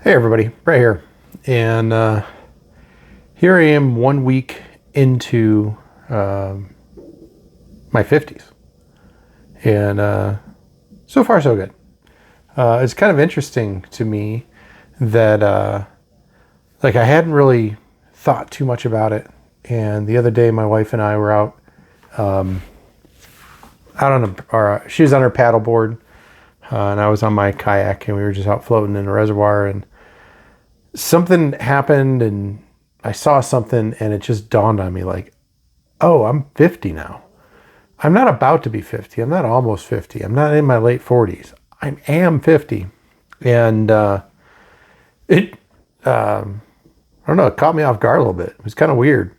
Hey everybody, right here. And here I am 1 week into my 50s. And so far so good. It's kind of interesting to me that I hadn't really thought too much about it. And the other day my wife and I were out on she was on her paddleboard, and I was on my kayak, and we were just out floating in a reservoir, and something happened and I saw something and it just dawned on me like, oh, I'm 50 now. I'm not about to be 50. I'm not almost 50. I'm not in my late 40s. I am 50. And it, I don't know, it caught me off guard a little bit. It was kind of weird.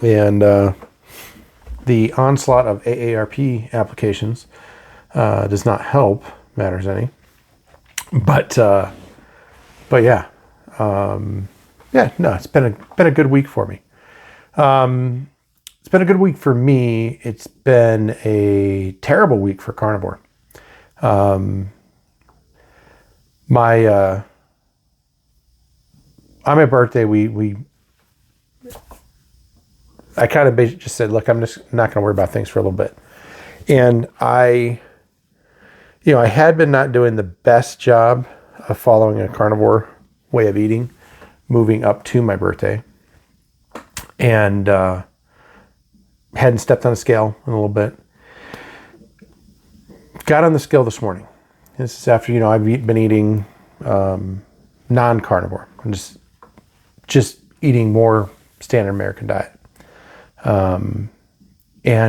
And the onslaught of AARP applications does not help matters any. But yeah. No, it's been a good week for me. It's been a good week for me. It's been a terrible week for Carnivore. On my birthday, I kind of basically just said, look, I'm just not going to worry about things for a little bit. And I had been not doing the best job of following a carnivore way of eating moving up to my birthday, and hadn't stepped on a scale in a little bit. Got on the scale this morning. This is after I've been eating non-carnivore. I'm just eating more standard American diet, and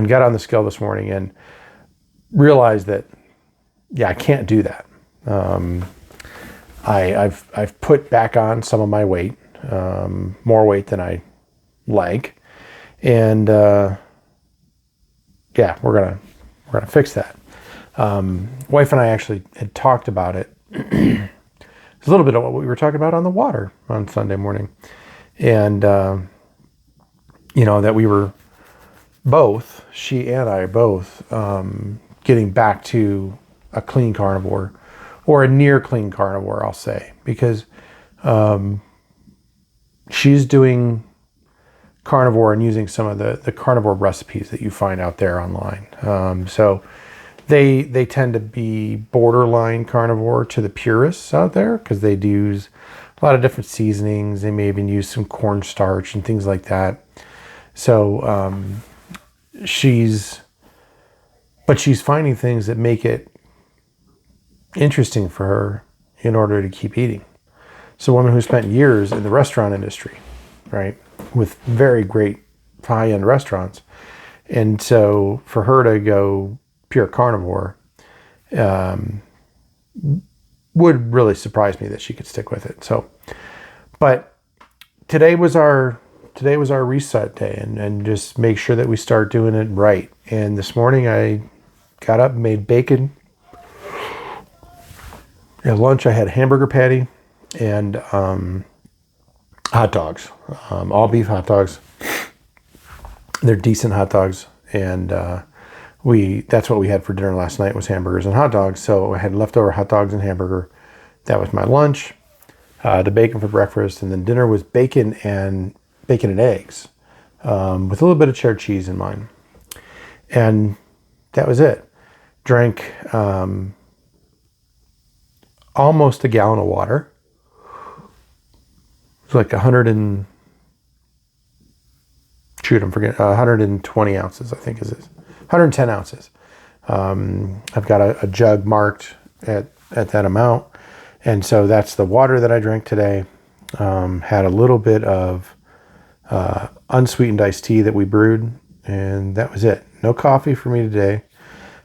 got on the scale this morning and realized that I can't do that. I've put back on some of my weight, more weight than I like, and we're gonna fix that. Wife and I actually had talked about it. It's a little bit of what we were talking about on the water on Sunday morning, and that we were both, she and I both, getting back to a clean carnivore. Or a near clean carnivore, I'll say, because she's doing carnivore and using some of the carnivore recipes that you find out there online. So they tend to be borderline carnivore to the purists out there, because they do use a lot of different seasonings. They may even use some cornstarch and things like that. So she's finding things that make it interesting for her in order to keep eating. So a woman who spent years in the restaurant industry, right, with very great high-end restaurants, and so for her to go pure carnivore would really surprise me that she could stick with it. So, but today was our reset day, and just make sure that we start doing it right. And this morning I got up and made bacon. At lunch, I had a hamburger patty and hot dogs, all beef hot dogs. They're decent hot dogs, and that's what we had for dinner last night, was hamburgers and hot dogs. So I had leftover hot dogs and hamburger. That was my lunch. The bacon for breakfast, and then dinner was bacon and eggs, with a little bit of cheddar cheese in mine, and that was it. Drank almost a gallon of water. It's like 120 ounces, I think is it. 110 ounces. I've got a jug marked at that amount. And so that's the water that I drank today. Had a little bit of unsweetened iced tea that we brewed, and that was it. No coffee for me today.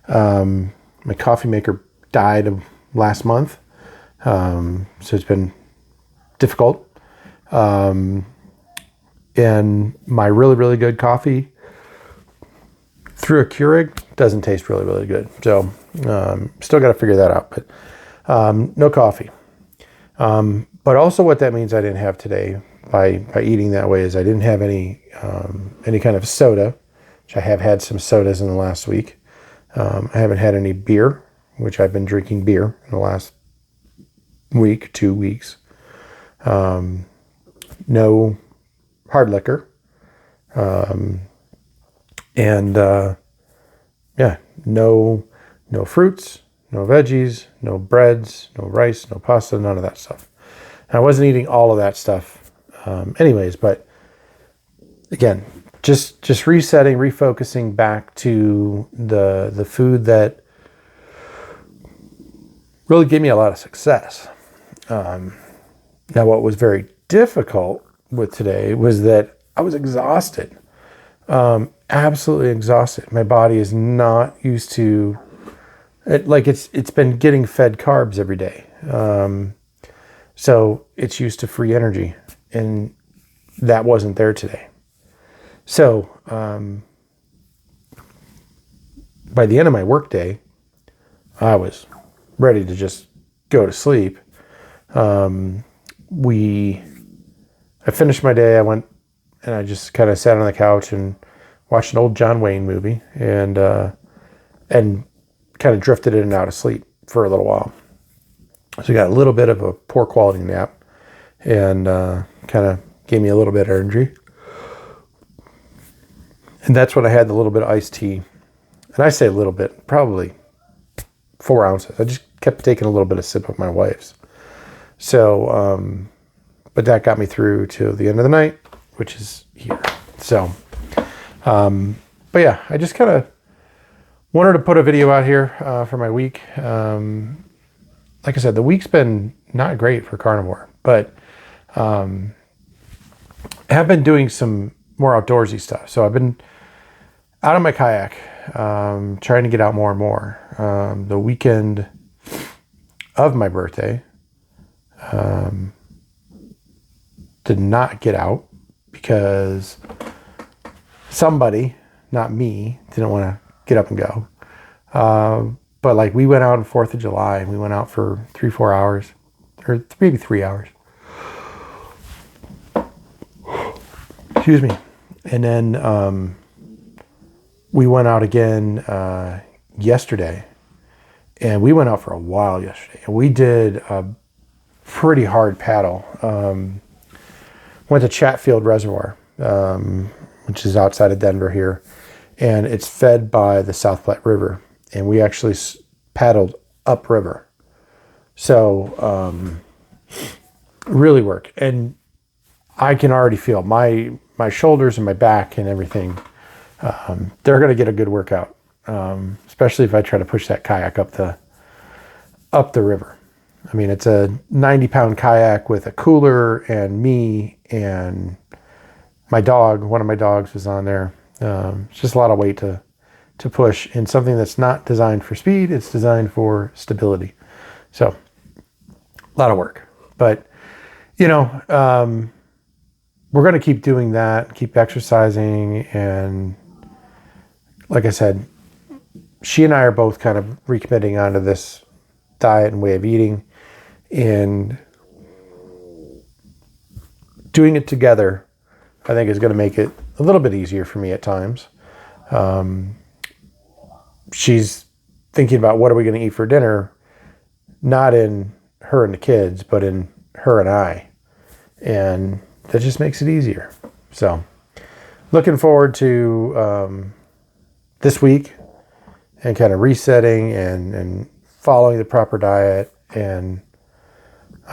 My coffee maker died last month. So it's been difficult. And my really, really good coffee through a Keurig doesn't taste really, really good. So, still got to figure that out, but, no coffee. But also what that means I didn't have today by eating that way is I didn't have any kind of soda, which I have had some sodas in the last week. I haven't had any beer, which I've been drinking beer in the last week, 2 weeks. No hard liquor. And yeah, no fruits, no veggies, no breads, no rice, no pasta, none of that stuff. And I wasn't eating all of that stuff anyways, but again, just resetting, refocusing back to the food that really gave me a lot of success. Now, what was very difficult with today was that I was exhausted, absolutely exhausted. My body is not used to it. Like it's been getting fed carbs every day, so it's used to free energy, and that wasn't there today. So by the end of my workday, I was ready to just go to sleep. I finished my day. I went and I just kind of sat on the couch and watched an old John Wayne movie and kind of drifted in and out of sleep for a little while. So I got a little bit of a poor quality nap and kind of gave me a little bit of energy. And that's when I had the little bit of iced tea. And I say a little bit, probably 4 ounces. I just kept taking a little bit of sip of my wife's. So, but that got me through to the end of the night, which is here. So, but yeah, I just kind of wanted to put a video out here for my week. Like I said, the week's been not great for carnivore, but I have been doing some more outdoorsy stuff. So I've been out on my kayak, trying to get out more and more. The weekend of my birthday, did not get out because somebody, not me, didn't want to get up and go. But like we went out on 4th of July and we went out for 3-4 hours or maybe 3 hours. Excuse me. And then we went out again yesterday, and we went out for a while yesterday, and we did a pretty hard paddle. Went to Chatfield Reservoir, which is outside of Denver here, and it's fed by the South Platte River, and we actually paddled upriver. So really worked, and I can already feel my shoulders and my back and everything. They're going to get a good workout, especially if I try to push that kayak up the river. I mean, it's a 90-pound kayak with a cooler and me and my dog. One of my dogs was on there. It's just a lot of weight to push in something that's not designed for speed. It's designed for stability. So a lot of work, but you know, we're going to keep doing that, keep exercising. And like I said, she and I are both kind of recommitting onto this diet and way of eating, and doing it together, I think, is going to make it a little bit easier for me at times. She's thinking about what are we going to eat for dinner, not in her and the kids, but in her and I. And that just makes it easier. So looking forward to this week and kind of resetting and following the proper diet, and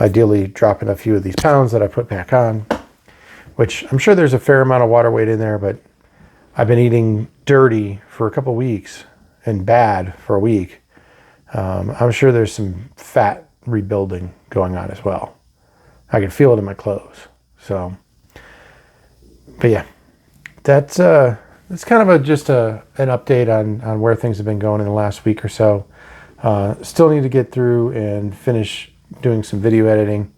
ideally dropping a few of these pounds that I put back on, which I'm sure there's a fair amount of water weight in there, but I've been eating dirty for a couple weeks and bad for a week. I'm sure there's some fat rebuilding going on as well. I can feel it in my clothes. So, but yeah, that's kind of just an update on where things have been going in the last week or so. Still need to get through and finish doing some video editing.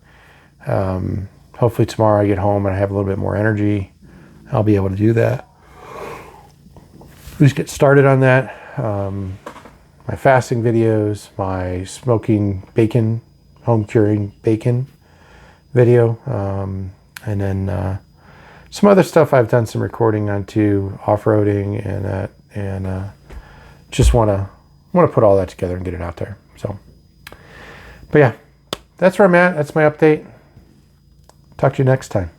Hopefully tomorrow I get home and I have a little bit more energy. I'll be able to do that. Just get started on that. My fasting videos, my smoking bacon, home curing bacon video, and then some other stuff I've done some recording on too, off-roading and that, and just want to put all that together and get it out there. So, but yeah, that's where I'm at. That's my update. Talk to you next time.